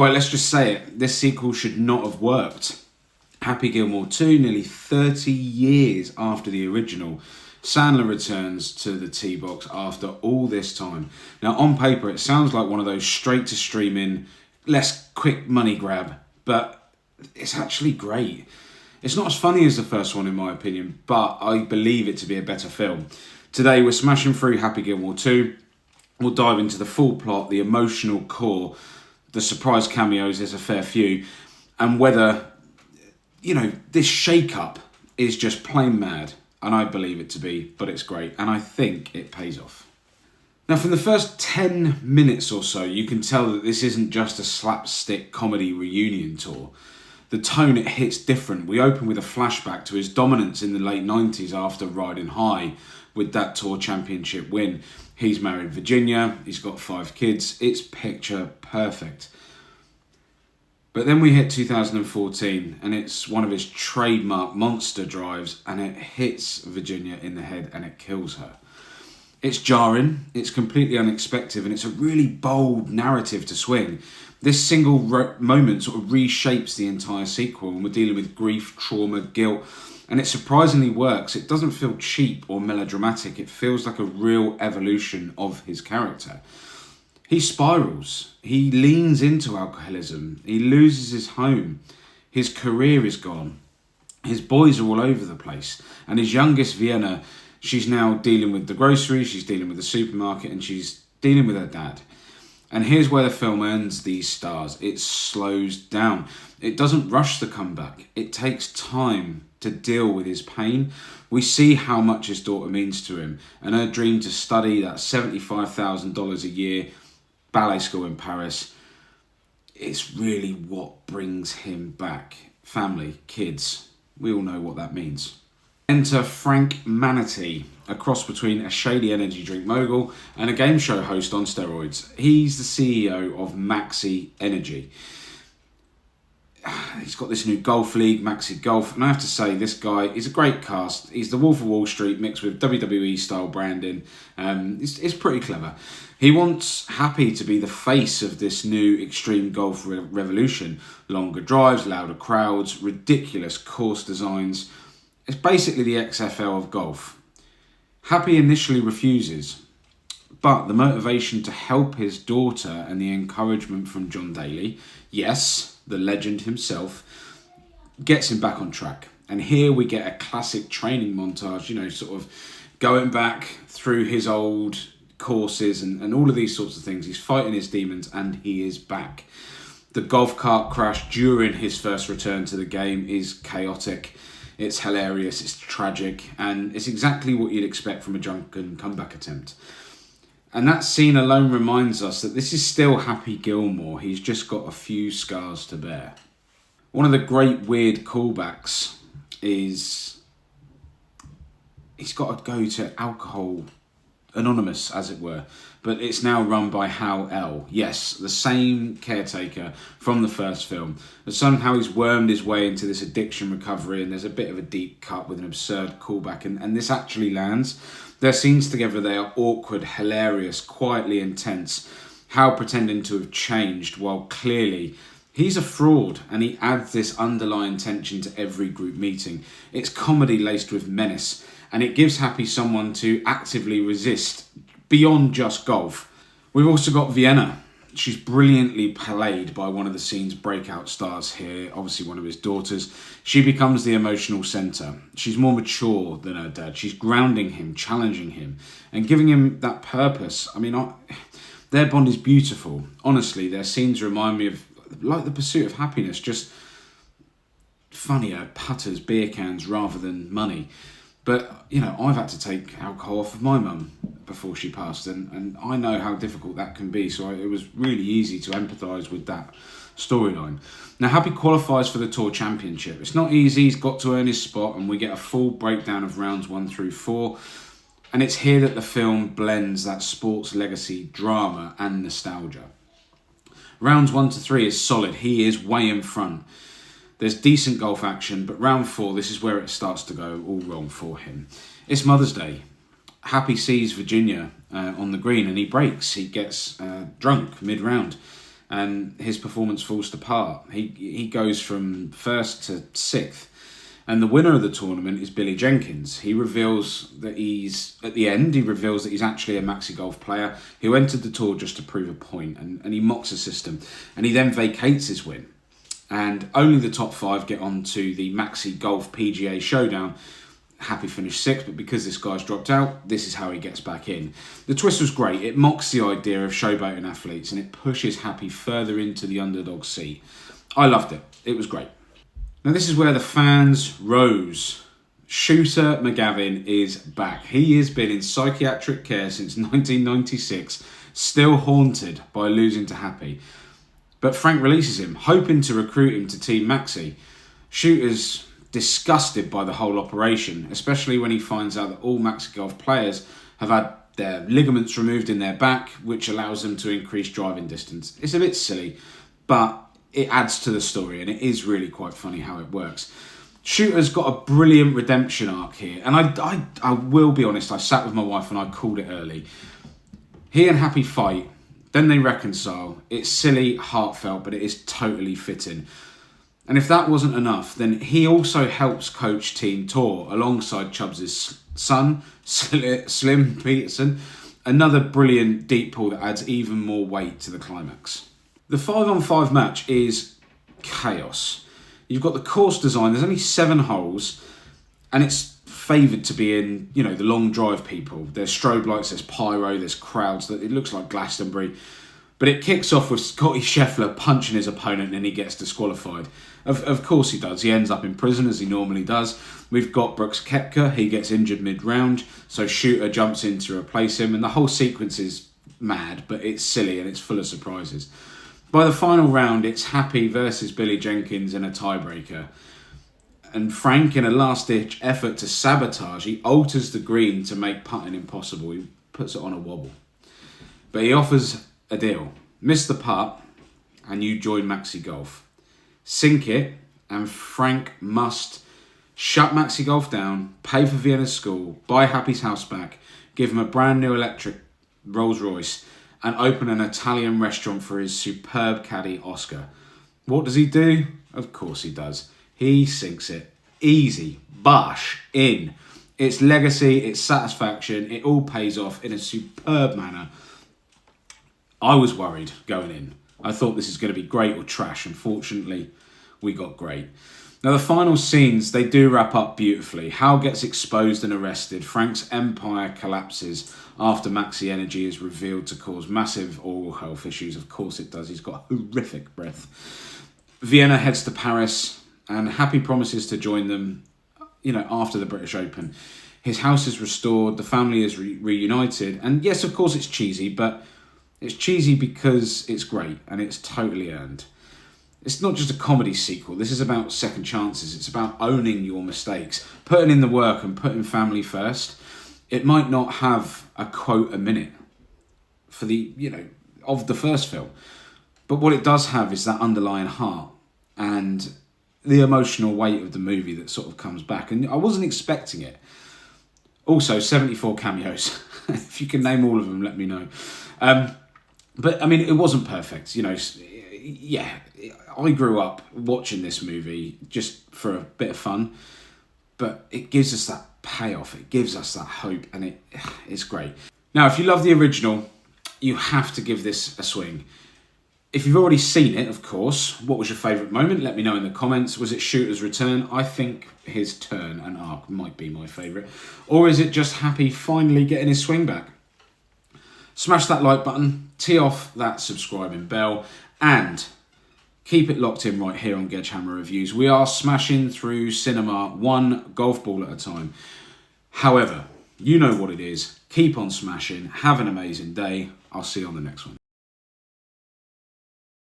Right, let's just say it. This sequel should not have worked. Happy Gilmore 2, nearly 30 years after the original. Sandler returns to the T-Box after all this time. Now, on paper, it sounds like one of those straight-to-streaming, less quick money grab, but it's actually great. It's not as funny as the first one, in my opinion, but I believe it to be a better film. Today, we're smashing through Happy Gilmore 2. We'll dive into the full plot, the emotional core, the surprise cameos, there's a fair few, and whether, this shake-up is just plain mad. And I believe it to be, but it's great. And I think it pays off. Now, from the first 10 minutes or so, you can tell that this isn't just a slapstick comedy reunion tour. The tone it hits different. We open with a flashback to his dominance in the late 90s after riding high with that tour championship win. He's married Virginia. He's got 5 kids. It's picture perfect. But then we hit 2014 and it's one of his trademark monster drives and it hits Virginia in the head and it kills her. It's jarring, it's completely unexpected, and it's a really bold narrative to swing. This single moment sort of reshapes the entire sequel, and we're dealing with grief, trauma, guilt, and it surprisingly works. It doesn't feel cheap or melodramatic. It feels like a real evolution of his character. He spirals. He leans into alcoholism. He loses his home. His career is gone. His boys are all over the place. And his youngest, Vienna, she's now dealing with the groceries, she's dealing with the supermarket, and she's dealing with her dad. And here's where the film earns these stars. It slows down. It doesn't rush the comeback. It takes time to deal with his pain. We see how much his daughter means to him, and her dream to study that $75,000 a year ballet school in Paris, it's really what brings him back. Family, kids, we all know what that means. Enter Frank Manatee, a cross between a shady energy drink mogul and a game show host on steroids. He's the CEO of Maxi Energy. He's got this new golf league, Maxi Golf, and I have to say, this guy is a great cast. He's the Wolf of Wall Street mixed with WWE style branding. It's pretty clever. He wants Happy to be the face of this new extreme golf revolution. Longer drives, louder crowds, ridiculous course designs. It's basically the XFL of golf. Happy initially refuses, but the motivation to help his daughter and the encouragement from John Daly, yes, the legend himself, gets him back on track. And here we get a classic training montage, sort of going back through his old courses and all of these sorts of things. He's fighting his demons and he is back. The golf cart crash during his first return to the game is chaotic. It's hilarious, it's tragic, and it's exactly what you'd expect from a drunken comeback attempt. And that scene alone reminds us that this is still Happy Gilmore. He's just got a few scars to bear. One of the great weird callbacks is he's got to go to Alcohol Anonymous, as it were, but it's now run by Hal L. Yes, the same caretaker from the first film. But somehow he's wormed his way into this addiction recovery, and there's a bit of a deep cut with an absurd callback, and this actually lands. Their scenes together, they are awkward, hilarious, quietly intense. Hal pretending to have changed while clearly he's a fraud, and he adds this underlying tension to every group meeting. It's comedy laced with menace, and it gives Happy someone to actively resist beyond just golf. We've also got Vienna. She's brilliantly played by one of the scene's breakout stars here, obviously one of his daughters. She becomes the emotional centre. She's more mature than her dad. She's grounding him, challenging him, and giving him that purpose. Their bond is beautiful. Honestly, their scenes remind me of like The Pursuit of Happiness, just funnier, putters, beer cans rather than money. But, I've had to take alcohol off of my mum before she passed, and I know how difficult that can be, so it was really easy to empathise with that storyline. Now, Happy qualifies for the Tour Championship. It's not easy, he's got to earn his spot, and we get a full breakdown of rounds 1 through 4, and it's here that the film blends that sports legacy, drama, and nostalgia. Rounds 1 to 3 is solid, he is way in front. There's decent golf action, but round 4, this is where it starts to go all wrong for him. It's Mother's Day. Happy sees Virginia on the green and he breaks. He gets drunk mid-round. and his performance falls apart. He goes from 1st to 6th. And the winner of the tournament is Billy Jenkins. He reveals that he's actually a maxi golf player who entered the tour just to prove a point, and he mocks the system. And he then vacates his win. And only the top 5 get on to the Maxi Golf PGA Showdown. Happy finished 6th, but because this guy's dropped out, this is how he gets back in. The twist was great. It mocks the idea of showboating athletes, and it pushes Happy further into the underdog seat. I loved it. It was great. Now this is where the fans rose. Shooter McGavin is back. He has been in psychiatric care since 1996, still haunted by losing to Happy. But Frank releases him, hoping to recruit him to Team Maxi. Shooter's disgusted by the whole operation, especially when he finds out that all Maxi Golf players have had their ligaments removed in their back, which allows them to increase driving distance. It's a bit silly, but it adds to the story, and it is really quite funny how it works. Shooter's got a brilliant redemption arc here, and I will be honest, I sat with my wife and I called it early. He and Happy fight, then they reconcile. It's silly, heartfelt, but it is totally fitting. And if that wasn't enough, then he also helps coach Team Tour alongside Chubbs' son, Slim Peterson. Another brilliant deep pull that adds even more weight to the climax. The 5-on-5 match is chaos. You've got the course design. There's only 7 holes, and it's favoured to be in, the long drive people. There's strobe lights, there's pyro, there's crowds. It looks like Glastonbury. But it kicks off with Scotty Scheffler punching his opponent, and he gets disqualified. Of course he does. He ends up in prison, as he normally does. We've got Brooks Koepka. He gets injured mid-round, so Shooter jumps in to replace him. And the whole sequence is mad, but it's silly and it's full of surprises. By the final round, it's Happy versus Billy Jenkins in a tiebreaker. And Frank, in a last-ditch effort to sabotage, he alters the green to make putting impossible. He puts it on a wobble. But he offers a deal. Miss the putt, and you join Maxi Golf. Sink it, and Frank must shut Maxi Golf down, pay for Vienna's school, buy Happy's house back, give him a brand new electric Rolls Royce, and open an Italian restaurant for his superb caddy, Oscar. What does he do? Of course he does. He sinks it. Easy. Bosh. In. It's legacy, it's satisfaction, it all pays off in a superb manner. I was worried going in. I thought this is going to be great or trash. Unfortunately, we got great. Now, the final scenes, they do wrap up beautifully. Hal gets exposed and arrested. Frank's empire collapses after Maxi Energy is revealed to cause massive oral health issues. Of course it does. He's got horrific breath. Vienna heads to Paris, and Happy promises to join them, after the British Open. His house is restored. The family is reunited. And yes, of course it's cheesy, but it's cheesy because it's great and it's totally earned. It's not just a comedy sequel. This is about second chances. It's about owning your mistakes, putting in the work and putting family first. It might not have a quote a minute for of the first film, but what it does have is that underlying heart and the emotional weight of the movie that sort of comes back. And I wasn't expecting it. Also, 74 cameos. If you can name all of them, let me know. But I mean, it wasn't perfect. I grew up watching this movie just for a bit of fun, but it gives us that payoff, it gives us that hope, and it's great. Now, if you love the original, you have to give this a swing. If you've already seen it, of course, what was your favourite moment? Let me know in the comments. Was it Shooter's return? I think his turn and arc might be my favourite. Or is it just Happy finally getting his swing back? Smash that like button, tee off that subscribing bell, and keep it locked in right here on Gedgehammer Reviews. We are smashing through cinema one golf ball at a time. However, you know what it is. Keep on smashing. Have an amazing day. I'll see you on the next one.